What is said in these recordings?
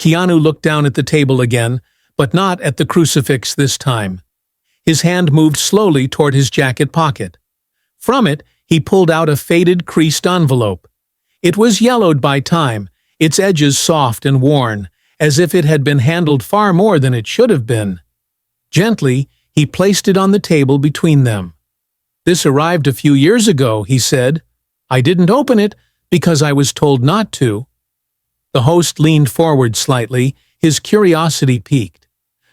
Keanu looked down at the table again, but not at the crucifix this time. His hand moved slowly toward his jacket pocket. From it, he pulled out a faded, creased envelope. It was yellowed by time, its edges soft and worn, as if it had been handled far more than it should have been. Gently, he placed it on the table between them. "This arrived a few years ago," he said. "I didn't open it because I was told not to." The host leaned forward slightly, his curiosity piqued.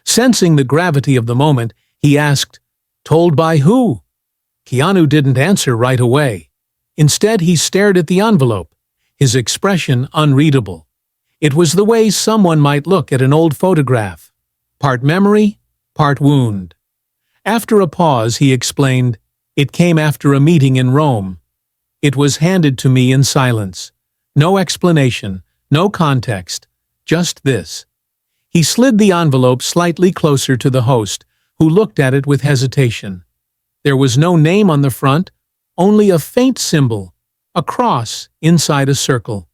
Sensing the gravity of the moment, he asked, "Told by who?" Keanu didn't answer right away. Instead, he stared at the envelope, his expression unreadable. It was the way someone might look at an old photograph, part memory, part wound. After a pause, he explained, "It came after a meeting in Rome. It was handed to me in silence. No explanation, no context, just this." He slid the envelope slightly closer to the host, who looked at it with hesitation. There was no name on the front, only a faint symbol, a cross inside a circle.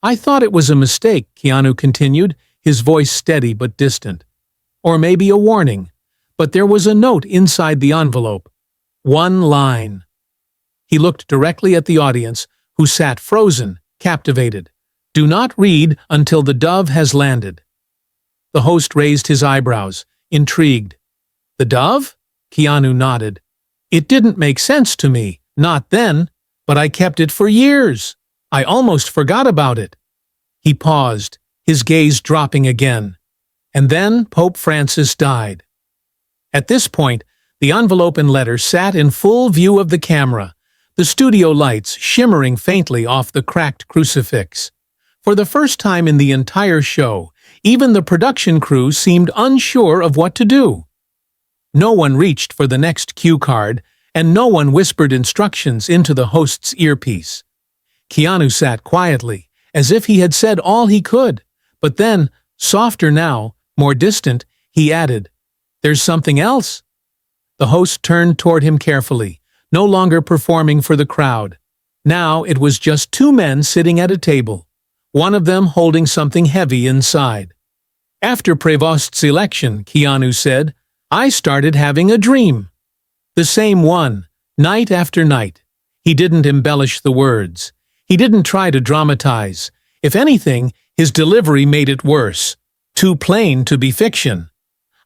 "I thought it was a mistake," Keanu continued, his voice steady but distant. "Or maybe a warning. But there was a note inside the envelope. One line." He looked directly at the audience, who sat frozen, captivated. "Do not read until the dove has landed." The host raised his eyebrows, intrigued. "The dove?" Keanu nodded. "It didn't make sense to me, not then, but I kept it for years. I almost forgot about it." He paused, his gaze dropping again. "And then Pope Francis died." At this point, the envelope and letter sat in full view of the camera, the studio lights shimmering faintly off the cracked crucifix. For the first time in the entire show, even the production crew seemed unsure of what to do. No one reached for the next cue card, and no one whispered instructions into the host's earpiece. Keanu sat quietly, as if he had said all he could, but then, softer now, more distant, he added, "There's something else." The host turned toward him carefully, no longer performing for the crowd. Now it was just two men sitting at a table, one of them holding something heavy inside. "After Prevost's election," Keanu said, "I started having a dream. The same one, night after night." He didn't embellish the words. He didn't try to dramatize. If anything, his delivery made it worse. Too plain to be fiction.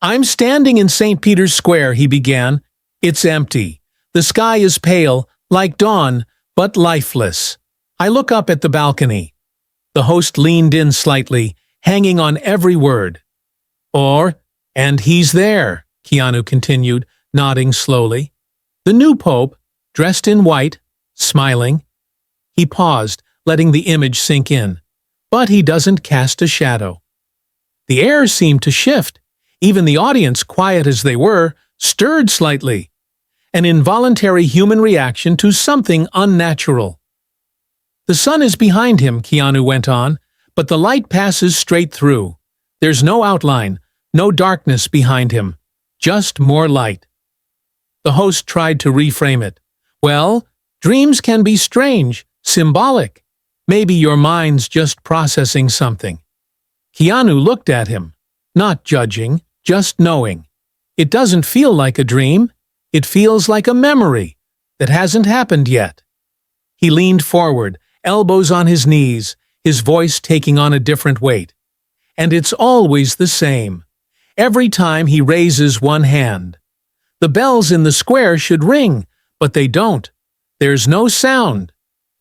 "I'm standing in St. Peter's Square," he began. "It's empty. The sky is pale, like dawn, but lifeless. I look up at the balcony." The host leaned in slightly, hanging on every word. "And he's there," Keanu continued, nodding slowly. "The new pope, dressed in white, smiling." He paused, letting the image sink in. "But he doesn't cast a shadow." The air seemed to shift. Even the audience, quiet as they were, stirred slightly. An involuntary human reaction to something unnatural. "The sun is behind him," Keanu went on, "but the light passes straight through. There's no outline, no darkness behind him, just more light." The host tried to reframe it. "Well, dreams can be strange, symbolic. Maybe your mind's just processing something." Keanu looked at him, not judging, just knowing. It doesn't feel like a dream. It feels like a memory that hasn't happened yet. He leaned forward, elbows on his knees, his voice taking on a different weight. "And it's always the same. Every time he raises one hand. The bells in the square should ring, but they don't. There's no sound.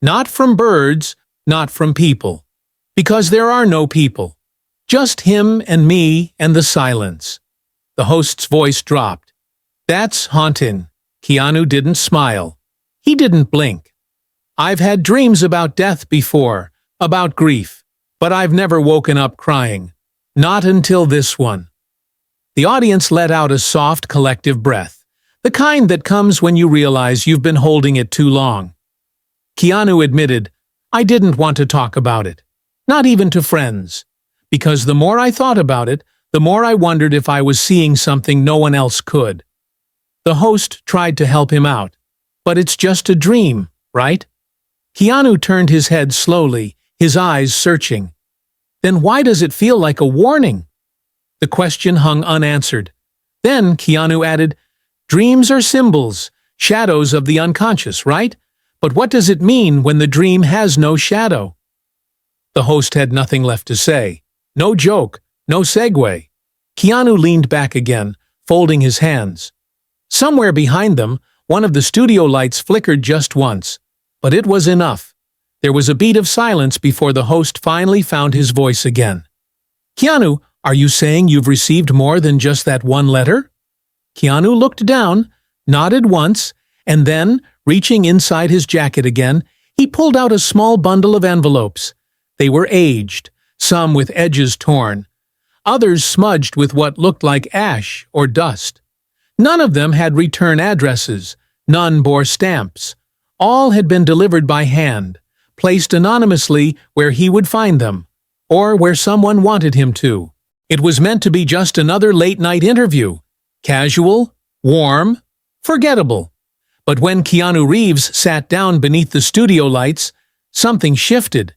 Not from birds, not from people. Because there are no people. Just him and me and the silence." The host's voice dropped. "That's haunting." Keanu didn't smile. He didn't blink. "I've had dreams about death before, about grief, but I've never woken up crying. Not until this one." The audience let out a soft, collective breath, the kind that comes when you realize you've been holding it too long. Keanu admitted, "I didn't want to talk about it, not even to friends, because the more I thought about it, the more I wondered if I was seeing something no one else could." The host tried to help him out. "But it's just a dream, right?" Keanu turned his head slowly, his eyes searching. Then why does it feel like a warning? The question hung unanswered. Then Keanu added, dreams are symbols, shadows of the unconscious, right? But what does it mean when the dream has no shadow? The host had nothing left to say. No joke, no segue. Keanu leaned back again, folding his hands. Somewhere behind them, one of the studio lights flickered just once, but it was enough. There was a beat of silence before the host finally found his voice again. Keanu, are you saying you've received more than just that one letter? Keanu looked down, nodded once, and then, reaching inside his jacket again, he pulled out a small bundle of envelopes. They were aged, some with edges torn, others smudged with what looked like ash or dust. None of them had return addresses, none bore stamps. All had been delivered by hand, placed anonymously where he would find them, or where someone wanted him to. It was meant to be just another late-night interview. Casual, warm, forgettable. But when Keanu Reeves sat down beneath the studio lights, something shifted.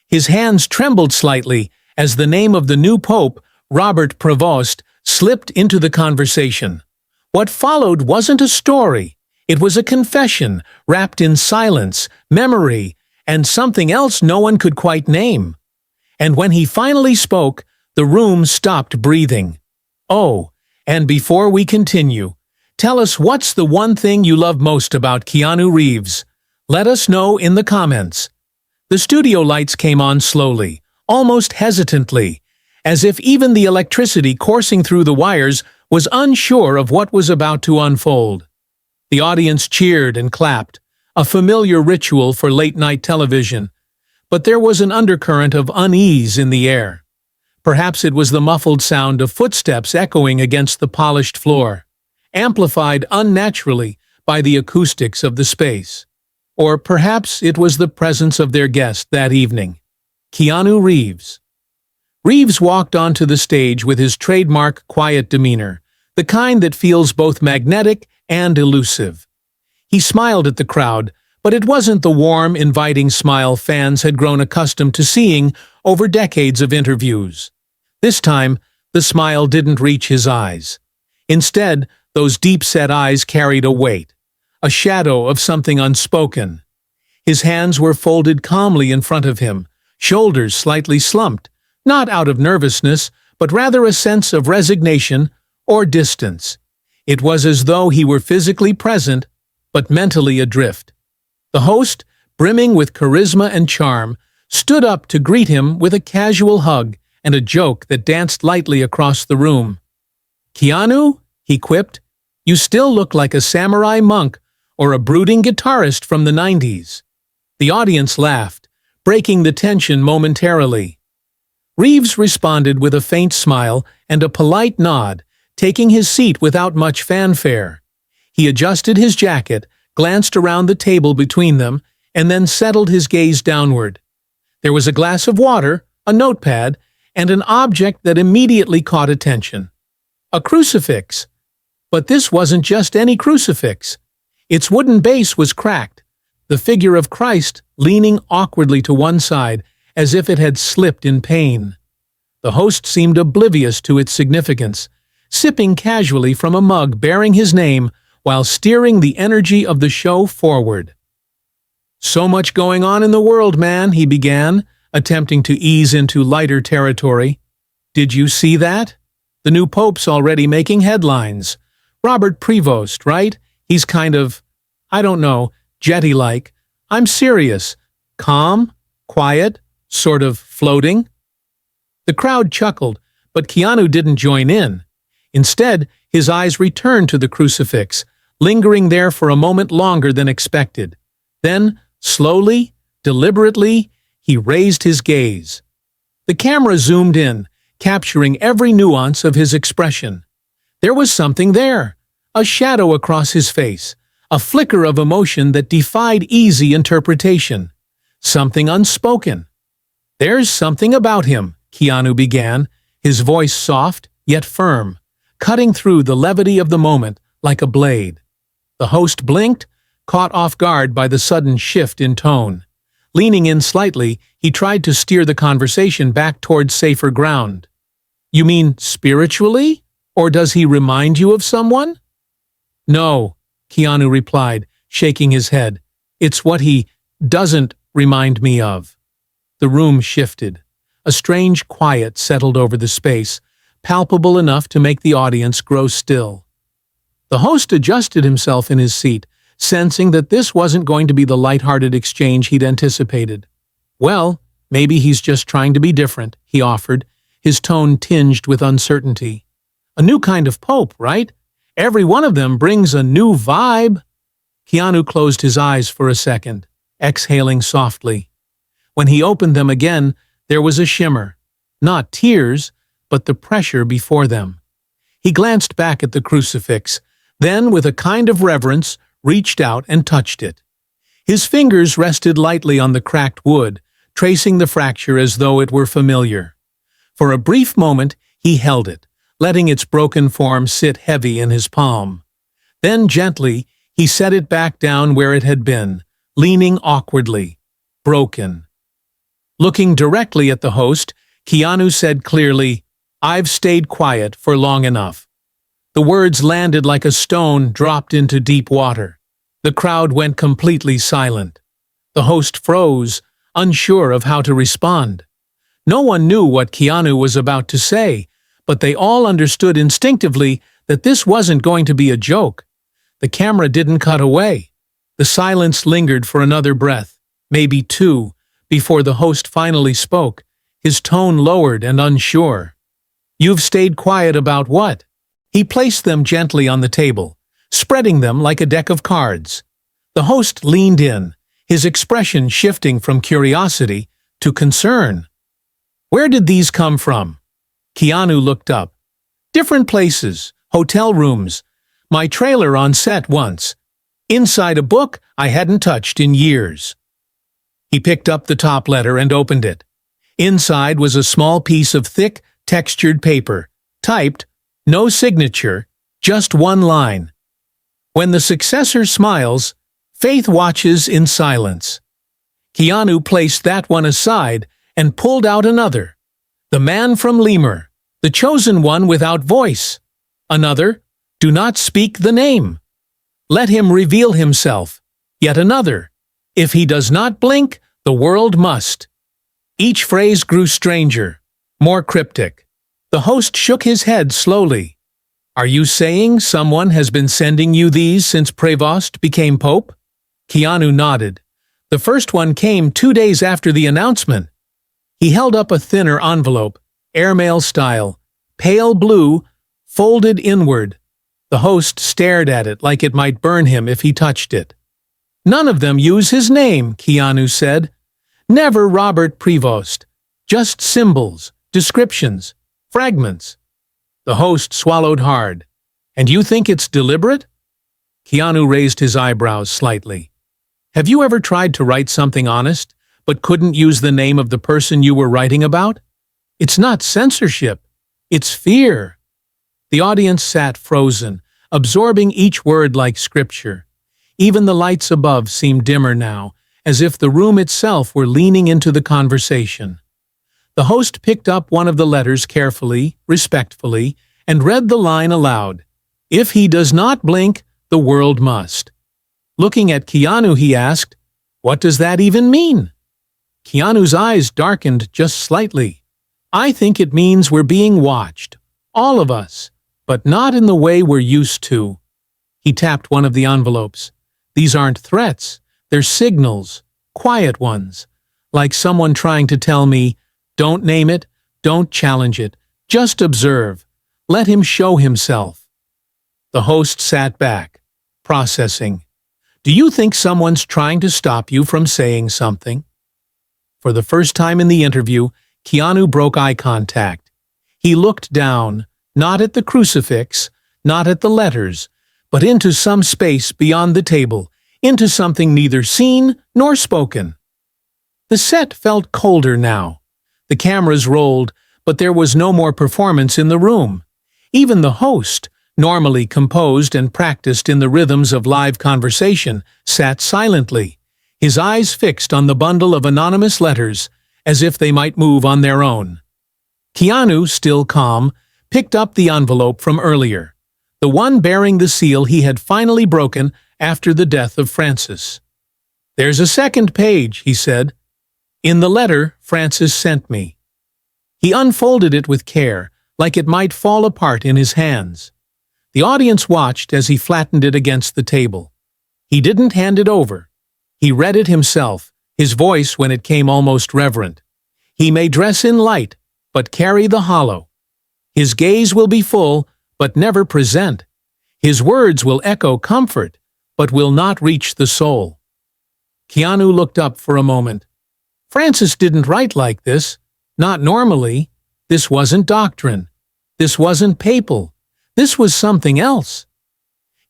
His hands trembled slightly as the name of the new pope, Robert Prevost, slipped into the conversation. What followed wasn't a story. It was a confession, wrapped in silence, memory, and something else no one could quite name. And when he finally spoke, the room stopped breathing. Oh, and before we continue, tell us what's the one thing you love most about Keanu Reeves. Let us know in the comments. The studio lights came on slowly, almost hesitantly, as if even the electricity coursing through the wires was unsure of what was about to unfold. The audience cheered and clapped, a familiar ritual for late-night television, but there was an undercurrent of unease in the air. Perhaps it was the muffled sound of footsteps echoing against the polished floor, amplified unnaturally by the acoustics of the space. Or perhaps it was the presence of their guest that evening, Keanu Reeves. Reeves walked onto the stage with his trademark quiet demeanor, the kind that feels both magnetic and elusive. He smiled at the crowd, but it wasn't the warm, inviting smile fans had grown accustomed to seeing over decades of interviews. This time, the smile didn't reach his eyes. Instead, those deep-set eyes carried a weight, a shadow of something unspoken. His hands were folded calmly in front of him, shoulders slightly slumped, not out of nervousness, but rather a sense of resignation or distance. It was as though he were physically present, but mentally adrift. The host, brimming with charisma and charm, stood up to greet him with a casual hug and a joke that danced lightly across the room. "Keanu," he quipped, "you still look like a samurai monk or a brooding guitarist from the 90s. The audience laughed, breaking the tension momentarily. Reeves responded with a faint smile and a polite nod, taking his seat without much fanfare. He adjusted his jacket, glanced around the table between them, and then settled his gaze downward. There was a glass of water, a notepad, and an object that immediately caught attention. A crucifix. But this wasn't just any crucifix. Its wooden base was cracked, the figure of Christ leaning awkwardly to one side as if it had slipped in pain. The host seemed oblivious to its significance, sipping casually from a mug bearing his name while steering the energy of the show forward. "So much going on in the world, man," he began, attempting to ease into lighter territory. "Did you see that? The new pope's already making headlines. Robert Prevost, right? He's kind of, I don't know, jetty-like. I'm serious. Calm, quiet, sort of floating." The crowd chuckled, but Keanu didn't join in. Instead, his eyes returned to the crucifix, lingering there for a moment longer than expected. Then, slowly, deliberately, he raised his gaze. The camera zoomed in, capturing every nuance of his expression. There was something there, a shadow across his face, a flicker of emotion that defied easy interpretation. Something unspoken. "There's something about him," Keanu began, his voice soft yet firm, cutting through the levity of the moment like a blade. The host blinked, caught off guard by the sudden shift in tone. Leaning in slightly, He tried to steer the conversation back towards safer ground. You mean spiritually? Or does he remind you of someone? No, Keanu replied, shaking his head. It's what he doesn't remind me of. The room shifted. A strange quiet settled over the space, palpable enough to make the audience grow still. The host adjusted himself in his seat, sensing that this wasn't going to be the light-hearted exchange he'd anticipated. Well, maybe he's just trying to be different, he offered, his tone tinged with uncertainty. A new kind of pope, right? Every one of them brings a new vibe. Keanu closed his eyes for a second, exhaling softly. When he opened them again, there was a shimmer. Not tears, but the pressure before them. He glanced back at the crucifix, then, with a kind of reverence, reached out and touched it. His fingers rested lightly on the cracked wood, tracing the fracture as though it were familiar. For a brief moment, he held it, letting its broken form sit heavy in his palm. Then, gently, he set it back down where it had been, leaning awkwardly. Broken. Looking directly at the host, Keanu said clearly, "I've stayed quiet for long enough." The words landed like a stone dropped into deep water. The crowd went completely silent. The host froze, unsure of how to respond. No one knew what Keanu was about to say, but they all understood instinctively that this wasn't going to be a joke. The camera didn't cut away. The silence lingered for another breath, maybe two, before the host finally spoke, his tone lowered and unsure. "You've stayed quiet about what?" He placed them gently on the table, spreading them like a deck of cards. The host leaned in, his expression shifting from curiosity to concern. "Where did these come from?" Keanu looked up. "Different places, hotel rooms, my trailer on set once. Inside a book I hadn't touched in years." He picked up the top letter and opened it. Inside was a small piece of thick, textured paper, typed, no signature, just one line. "When the successor smiles, faith watches in silence." Keanu placed that one aside and pulled out another. "The man from Lemur, the chosen one without voice." Another, "Do not speak the name. Let him reveal himself." Yet another, "If he does not blink, the world must." Each phrase grew stranger, more cryptic. The host shook his head slowly. "Are you saying someone has been sending you these since Prevost became pope?" Keanu nodded. "The first one came 2 days after the announcement." He held up a thinner envelope, airmail style, pale blue, folded inward. The host stared at it like it might burn him if he touched it. "None of them use his name," Keanu said. "Never Robert Prevost. Just symbols, descriptions, fragments." The host swallowed hard. "And you think it's deliberate?" Keanu raised his eyebrows slightly. "Have you ever tried to write something honest, but couldn't use the name of the person you were writing about? It's not censorship. It's fear." The audience sat frozen, absorbing each word like scripture. Even the lights above seemed dimmer now, as if the room itself were leaning into the conversation. The host picked up one of the letters carefully, respectfully, and read the line aloud. "If he does not blink, the world must." Looking at Keanu, he asked, "What does that even mean?" Keanu's eyes darkened just slightly. "I think it means we're being watched. All of us. But not in the way we're used to." He tapped one of the envelopes. "These aren't threats. They're signals. Quiet ones. Like someone trying to tell me, don't name it, don't challenge it. Just observe. Let him show himself." The host sat back, processing. "Do you think someone's trying to stop you from saying something?" For the first time in the interview, Keanu broke eye contact. He looked down, not at the crucifix, not at the letters, but into some space beyond the table, into something neither seen nor spoken. The set felt colder now. The cameras rolled, but there was no more performance in the room. Even the host, normally composed and practiced in the rhythms of live conversation, sat silently, his eyes fixed on the bundle of anonymous letters, as if they might move on their own. Keanu, still calm, picked up the envelope from earlier, the one bearing the seal he had finally broken after the death of Francis. "There's a second page," he said. "In the letter Francis sent me." He unfolded it with care, like it might fall apart in his hands. The audience watched as he flattened it against the table. He didn't hand it over. He read it himself, his voice when it came almost reverent. "He may dress in light, but carry the hollow. His gaze will be full, but never present. His words will echo comfort, but will not reach the soul." Keanu looked up for a moment. Francis didn't write like this. Not normally. This wasn't doctrine. This wasn't papal. This was something else.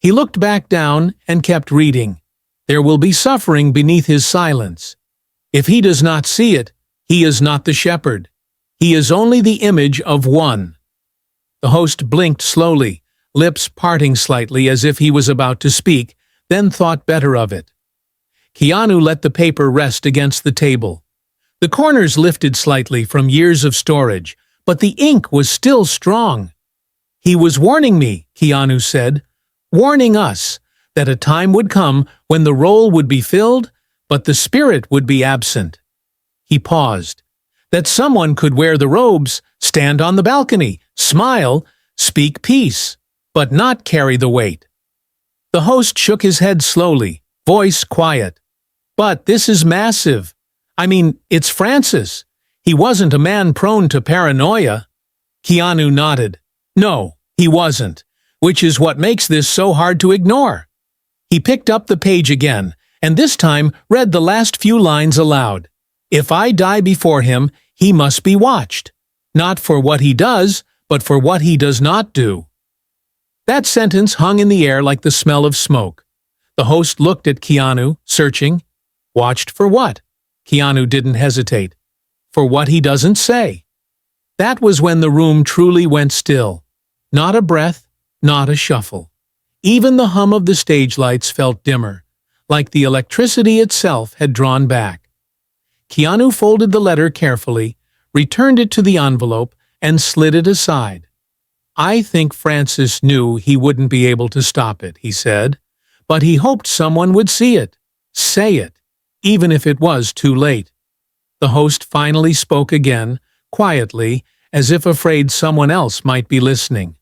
He looked back down and kept reading. There will be suffering beneath his silence. If he does not see it, he is not the shepherd. He is only the image of one. The host blinked slowly, lips parting slightly as if he was about to speak, then thought better of it. Keanu let the paper rest against the table. The corners lifted slightly from years of storage, but the ink was still strong. "He was warning me," Keanu said, "warning us, that a time would come when the role would be filled, but the spirit would be absent." He paused. "That someone could wear the robes, stand on the balcony, smile, speak peace, but not carry the weight." The host shook his head slowly, voice quiet. "But this is massive. I mean, it's Francis. He wasn't a man prone to paranoia." Keanu nodded. "No, he wasn't, which is what makes this so hard to ignore." He picked up the page again, and this time read the last few lines aloud. "If I die before him, he must be watched, not for what he does, but for what he does not do." That sentence hung in the air like the smell of smoke. The host looked at Keanu, searching. Watched for what? Keanu didn't hesitate. For what he doesn't say. That was when the room truly went still. Not a breath, not a shuffle. Even the hum of the stage lights felt dimmer, like the electricity itself had drawn back. Keanu folded the letter carefully, returned it to the envelope, and slid it aside. "I think Francis knew he wouldn't be able to stop it," he said, "but he hoped someone would see it, say it, even if it was too late." The host finally spoke again, quietly, as if afraid someone else might be listening.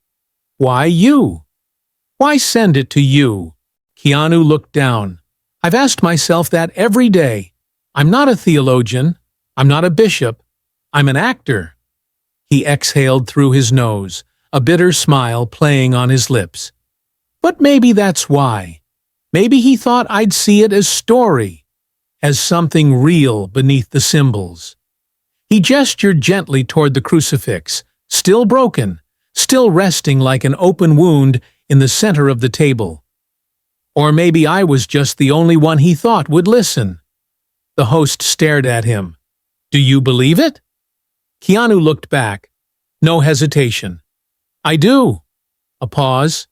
"Why you? Why send it to you?" Keanu looked down. "I've asked myself that every day. I'm not a theologian. I'm not a bishop. I'm an actor." He exhaled through his nose, a bitter smile playing on his lips. "But maybe that's why. Maybe he thought I'd see it as story, as something real beneath the symbols." He gestured gently toward the crucifix, still broken, still resting like an open wound in the center of the table. Or maybe I was just the only one he thought would listen. The host stared at him. "Do you believe it?" Keanu looked back. No hesitation. "I do." A pause.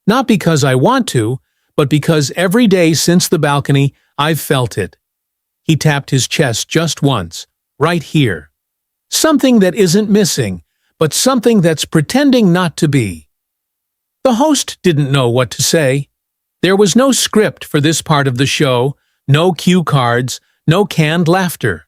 "Not because I want to, but because every day since the balcony, I've felt it." He tapped his chest just once, right here. "Something that isn't missing, but something that's pretending not to be." The host didn't know what to say. There was no script for this part of the show, no cue cards, no canned laughter.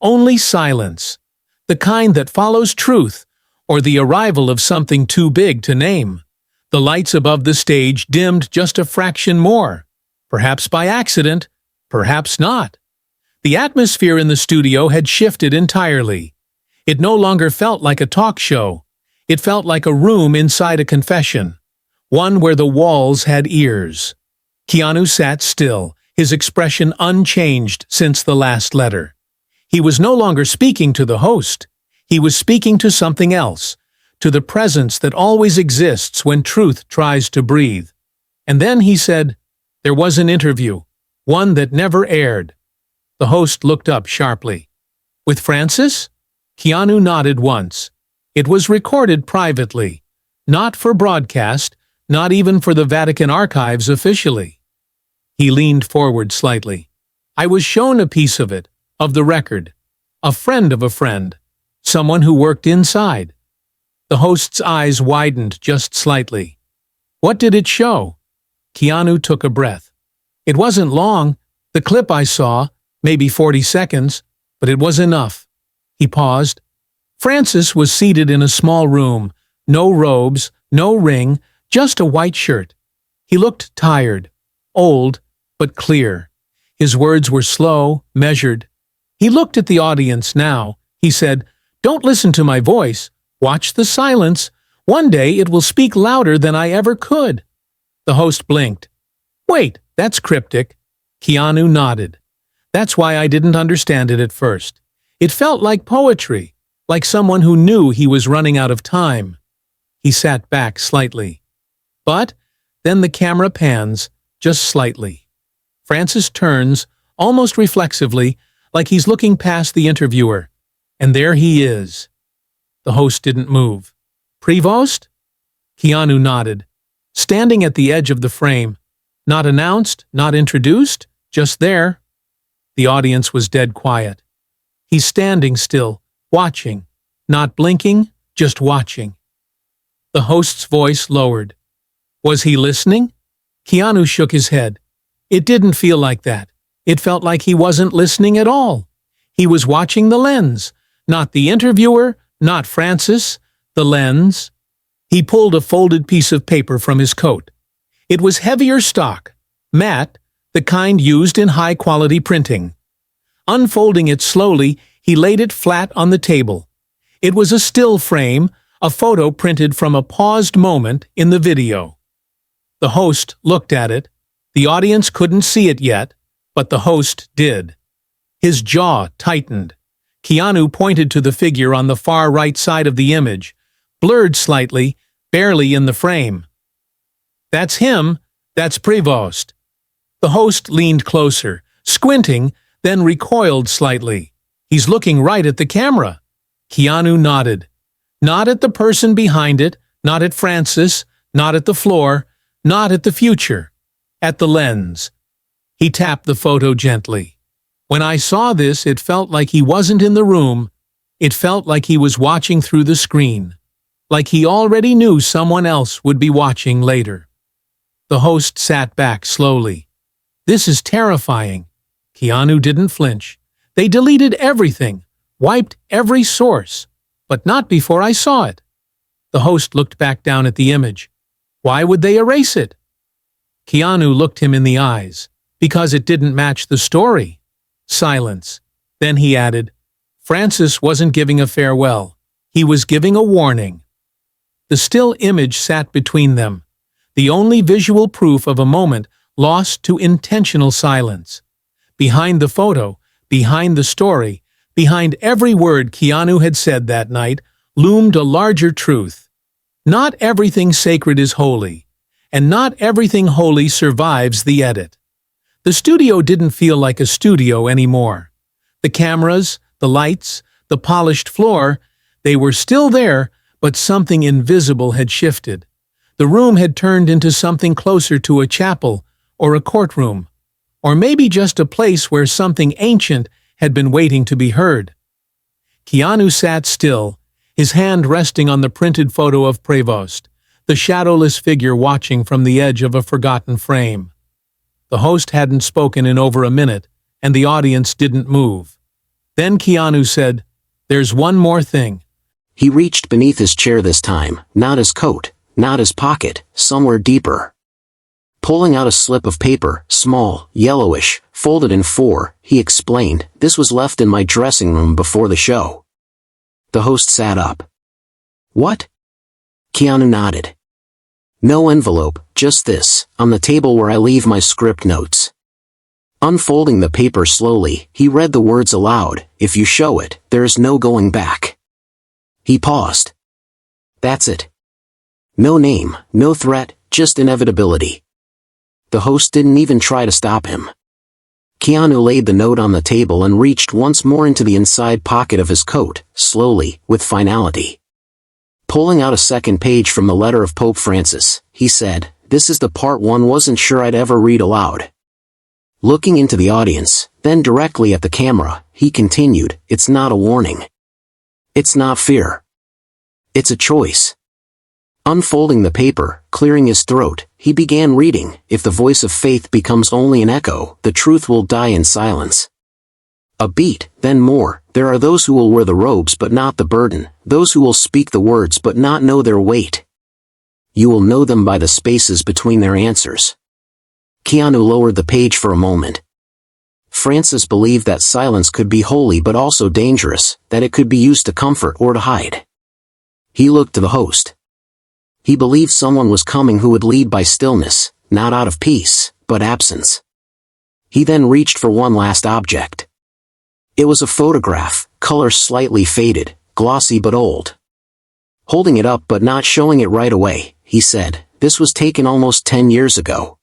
Only silence. The kind that follows truth, or the arrival of something too big to name. The lights above the stage dimmed just a fraction more. Perhaps by accident, perhaps not. The atmosphere in the studio had shifted entirely. It no longer felt like a talk show. It felt like a room inside a confession, one where the walls had ears. Keanu sat still, his expression unchanged since the last letter. He was no longer speaking to the host. He was speaking to something else, to the presence that always exists when truth tries to breathe. And then he said, "There was an interview, one that never aired." The host looked up sharply. "With Francis?" Keanu nodded once. "It was recorded privately, not for broadcast, not even for the Vatican archives officially." He leaned forward slightly. "I was shown a piece of it, of the record. A friend of a friend. Someone who worked inside. The host's eyes widened just slightly. What did it show? Keanu took a breath. It wasn't long. The clip I saw, maybe 40 seconds, but it was enough. He paused. Francis was seated in a small room. No robes, no ring, just a white shirt. He looked tired, old, but clear. His words were slow, measured. He looked at the audience now. He said, "Don't listen to my voice. Watch the silence. One day it will speak louder than I ever could." The host blinked. "Wait, that's cryptic." Keanu nodded. "That's why I didn't understand it at first. It felt like poetry, like someone who knew he was running out of time." He sat back slightly. But then the camera pans, just slightly. Francis turns, almost reflexively, like he's looking past the interviewer. And there he is. The host didn't move. "Prevost?" Keanu nodded. Standing at the edge of the frame. Not announced, not introduced, just there. The audience was dead quiet. He's standing still, watching. Not blinking, just watching. The host's voice lowered. Was he listening? Keanu shook his head. It didn't feel like that. It felt like he wasn't listening at all. He was watching the lens. Not the interviewer, not Francis, the lens. He pulled a folded piece of paper from his coat. It was heavier stock, matte, the kind used in high-quality printing. Unfolding it slowly, he laid it flat on the table. It was a still frame, a photo printed from a paused moment in the video. The host looked at it. The audience couldn't see it yet, but the host did. His jaw tightened. Keanu pointed to the figure on the far right side of the image, blurred slightly, barely in the frame. "That's him. That's Prevost." The host leaned closer, squinting, then recoiled slightly. "He's looking right at the camera." Keanu nodded. Not at the person behind it, not at Francis, not at the floor, not at the future. At the lens. He tapped the photo gently. "When I saw this, it felt like he wasn't in the room. It felt like he was watching through the screen. Like he already knew someone else would be watching later." The host sat back slowly. "This is terrifying." Keanu didn't flinch. "They deleted everything, wiped every source, but not before I saw it." The host looked back down at the image. "Why would they erase it?" Keanu looked him in the eyes. "Because it didn't match the story." Silence. Then he added, "Francis wasn't giving a farewell. He was giving a warning." The still image sat between them, the only visual proof of a moment lost to intentional silence. Behind the photo, behind the story, behind every word Keanu had said that night, loomed a larger truth. Not everything sacred is holy, and not everything holy survives the edit. The studio didn't feel like a studio anymore. The cameras, the lights, the polished floor, they were still there, but something invisible had shifted. The room had turned into something closer to a chapel or a courtroom, or maybe just a place where something ancient had been waiting to be heard. Keanu sat still, his hand resting on the printed photo of Prevost, the shadowless figure watching from the edge of a forgotten frame. The host hadn't spoken in over a minute, and the audience didn't move. Then Keanu said, "There's one more thing." He reached beneath his chair this time, not his coat, not his pocket, somewhere deeper. Pulling out a slip of paper, small, yellowish, folded in four, he explained, "This was left in my dressing room before the show." The host sat up. "What?" Keanu nodded. "No envelope, just this, on the table where I leave my script notes." Unfolding the paper slowly, he read the words aloud, "If you show it, there is no going back." He paused. "That's it. No name, no threat, just inevitability." The host didn't even try to stop him. Keanu laid the note on the table and reached once more into the inside pocket of his coat, slowly, with finality. Pulling out a second page from the letter of Pope Francis, he said, "This is the part one wasn't sure I'd ever read aloud." Looking into the audience, then directly at the camera, he continued, "It's not a warning. It's not fear. It's a choice." Unfolding the paper, clearing his throat, he began reading, "If the voice of faith becomes only an echo, the truth will die in silence." A beat, then more, "There are those who will wear the robes but not the burden, those who will speak the words but not know their weight. You will know them by the spaces between their answers." Keanu lowered the page for a moment. Francis believed that silence could be holy but also dangerous, that it could be used to comfort or to hide. He looked to the host. He believed someone was coming who would lead by stillness, not out of peace, but absence. He then reached for one last object. It was a photograph, color slightly faded, glossy but old. Holding it up but not showing it right away, he said, "This was taken almost 10 years ago.